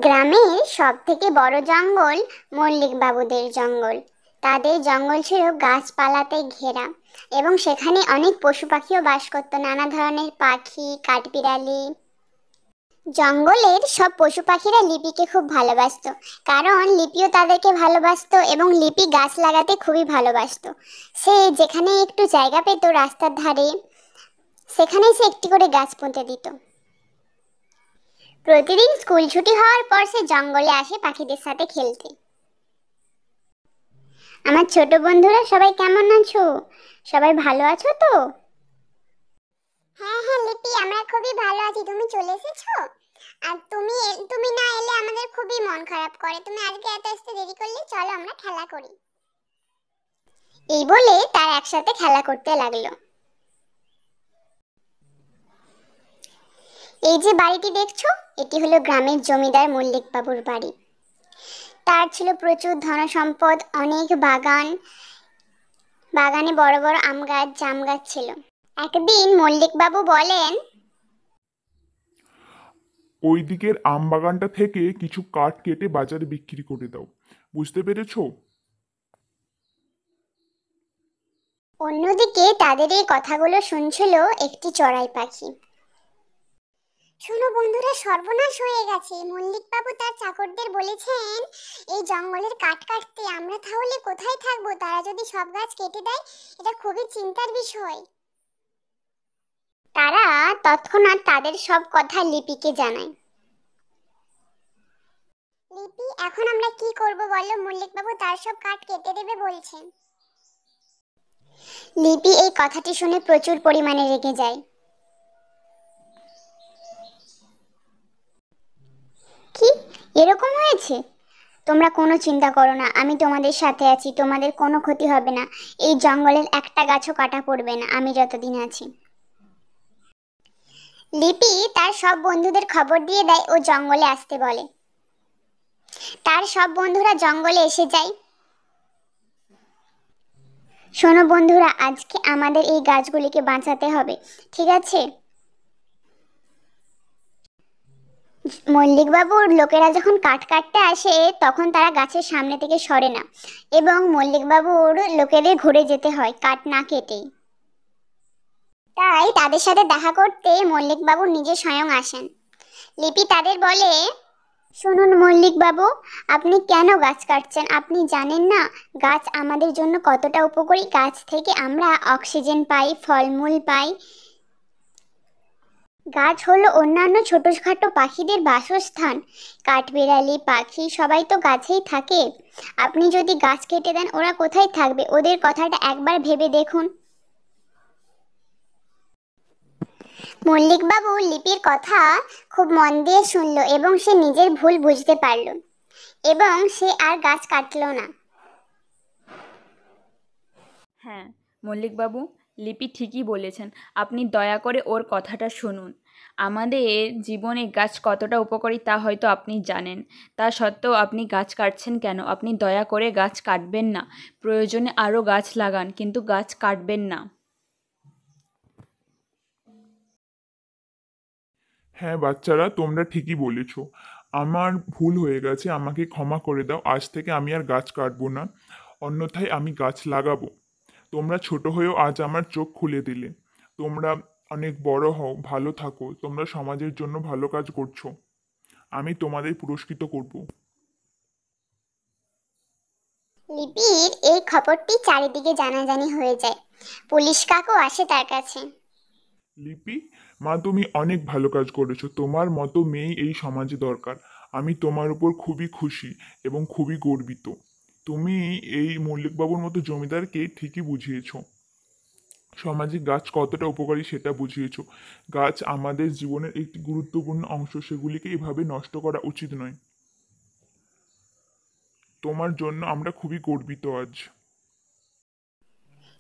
গ্রামের সবথেকে বড় জঙ্গল মল্লিক বাবুদের জঙ্গল। তাদের জঙ্গল ছিল গাছপালাতে ঘেরা এবং সেখানে অনেক পশু পাখিও বাস করত, নানা ধরনের পাখি, কাঠবিড়ালি। জঙ্গলের সব পশু পাখিরা লিপিকে খুব ভালোবাসতো, কারণ লিপিও তাদেরকে ভালোবাসতো এবং লিপি গাছ লাগাতে খুবই ভালোবাসতো। সে যেখানে একটু জায়গা পেত রাস্তার ধারে, সেখানেই সে একটি করে গাছ পুঁতে দিত। প্রতিদিন স্কুল ছুটি হওয়ার পর সে জঙ্গলে আসে পাখিদের সাথে খেলতে। আমার ছোট বন্ধুরা সবাই কেমন আছো? সবাই ভালো আছো তো? হ্যাঁ হ্যাঁ লিপি, আমরা খুবই ভালো আছি। তুমি চলে এসেছো? আর তুমি না এলে আমাদের খুবই মন খারাপ করে। তুমি আজকে এত আসতে দেরি করলে, চলো আমরা খেলা করি। এই বলে তারা একসাথে খেলা করতে লাগলো। এই যে বাড়িটি দেখছো, এটি হলো গ্রামের জমিদার মল্লিক বাবুর বাড়ি। তার ছিল প্রচুর ধনসম্পদ, অনেক বাগান, বাগানে বড় বড় আম গাছ, জাম গাছ ছিল। একদিন মল্লিক বাবু বলেন, ওই দিকের আম বাগানটা থেকে কিছু কাঠ কেটে বাজারে বিক্রি করে দাও, বুঝতে পেরেছো? অন্যদিকে তাদের এই কথাগুলো শুনছিল একটি চড়াই পাখি। শোনো বন্ধুরা, সর্বনাশ হয়ে গেছে। মল্লিক বাবু তার চাকরদের বলেছেন এই জঙ্গলের কাঠ কাটতে। আমরা তাহলে কোথায় থাকবো? তারা যদি সব গাছ কেটে দেয়, এটা খুবই চিন্তার বিষয়। তারা তৎক্ষণাৎ তাদের সব কথা লিপিকে জানায়। লিপি, এখন আমরা কি করব বলো? মল্লিক বাবু তার সব কাঠ কেটে দেবে বলছেন। লিপি এই কথাটি শুনে প্রচুর পরিমাণে রেগে যায়। কি এরকম হয়েছে? তোমরা কোনো চিন্তা করো না, আমি তোমাদের সাথে আছি, তোমাদের কোনো ক্ষতি হবে না। এই জঙ্গলের একটা গাছও কাটা পড়বে না আমি যতদিন আছি। লিপি তার সব বন্ধুদের খবর দিয়ে দেয় ও জঙ্গলে আসতে বলে। তার সব বন্ধুরা জঙ্গলে এসে যায়। শোনো বন্ধুরা, আজকে আমাদের এই গাছগুলিকে বাঁচাতে হবে, ঠিক আছে? মল্লিক বাবুর লোকেরা যখন কাঠ কাটতে আসে তখন তারা গাছের সামনে থেকে সরে না এবং মল্লিক বাবুর লোকেদের ঘুরে যেতে হয় কাঠ না কেটেই। তাই তাদের সাথে দেখা করতে মল্লিক বাবু নিজে স্বয়ং আসেন। লিপি তাদের বলে, শুনুন মল্লিক বাবু, আপনি কেন গাছ কাটছেন? আপনি জানেন না গাছ আমাদের জন্য কতটা উপকারী? গাছ থেকে আমরা অক্সিজেন পাই, ফলমূল পাই। গাছ হলো অন্যান্য ছোটখাটো পাখিদের বাসস্থান। কাঠবিড়ালি, পাখি সবাই তো গাছেই থাকে। আপনি যদি গাছ কেটে দেন, ওরা কোথায় থাকবে? ওদের কথাটা একবার ভেবে দেখুন। মল্লিক বাবু লিপির কথা খুব মন দিয়ে শুনল এবং সে নিজের ভুল বুঝতে পারল এবং সে আর গাছ কাটলো না। হ্যাঁ মল্লিকবাবু, লিপি ঠিকই বলেছেন। আপনি দয়া করে ওর কথাটা শুনুন। আমাদের জীবনে গাছ কতটা উপকারী তা হয়তো আপনি জানেন, তা সত্ত্বেও আপনি গাছ কাটছেন কেন? আপনি দয়া করে গাছ কাটবেন না। প্রয়োজনে আরও গাছ লাগান, কিন্তু গাছ কাটবেন না। হ্যাঁ বাচ্চারা, তোমরা ঠিকই বলেছো। আমার ভুল হয়ে গেছে, আমাকে ক্ষমা করে দাও। আজ থেকে আমি আর গাছ কাটবো না, অন্যথায় আমি গাছ লাগাবো। তোমরা ছোট হয়েও আজ আমার চোখ খুলে দিলে। তোমরা অনেক বড় হও, ভালো থাকো, তোমরা সমাজের জন্য ভালো কাজ করছো। আমি তোমাদের পুরস্কৃত করব। লিপির এই খবরটি চারিদিকে জানাজানি হয়ে যায়। পুলিশ কাকু আসে তার কাছে। লিপি, মা তুমি অনেক ভালো কাজ করেছো। তোমার মতো মেয়েই এই সমাজে দরকার। আমি তোমার উপর খুবই খুশি এবং খুবই গর্বিত। তুমি এই মল্লিকবাবুর মতো জমিদারকে ঠিকই বুঝিয়েছো সমাজে গাছ কতটা উপকারী সেটা বুঝিয়েছো। গাছ আমাদের জীবনের একটি গুরুত্বপূর্ণ অংশ, সেগুলিকে এভাবে নষ্ট করা উচিত নয়। তোমার জন্য আমরা খুবই গর্বিত আজ।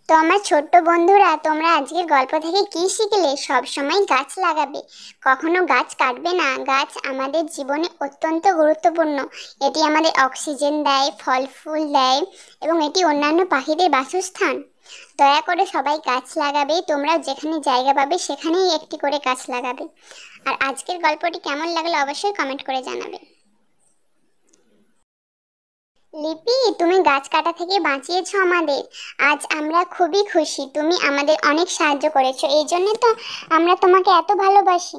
তো আমার ছোট্ট বন্ধুরা, তোমরা আজকের গল্প থেকে কি শিখলে? সব সময় গাছ লাগাবে, কখনো গাছ কাটবে না। গাছ আমাদের জীবনে অত্যন্ত গুরুত্বপূর্ণ। এটি আমাদের অক্সিজেন দেয়, ফল ফুল দেয় এবং এটি অন্যান্য পাখিদের বাসস্থান। দয়া করে সবাই গাছ লাগাবে। তোমরা যেখানে জায়গা পাবে সেখানেই একটি করে গাছ লাগাবে। আর আজকের গল্পটি কেমন লাগলো অবশ্যই কমেন্ট করে জানাবে। লিপি, তুমি গাছ কাটা থেকে বাঁচিয়েছো আমাদের। আজ আমরা খুবই খুশি, তুমি আমাদের অনেক সাহায্য করেছো, এই জন্য তো আমরা তোমাকে এত ভালোবাসি।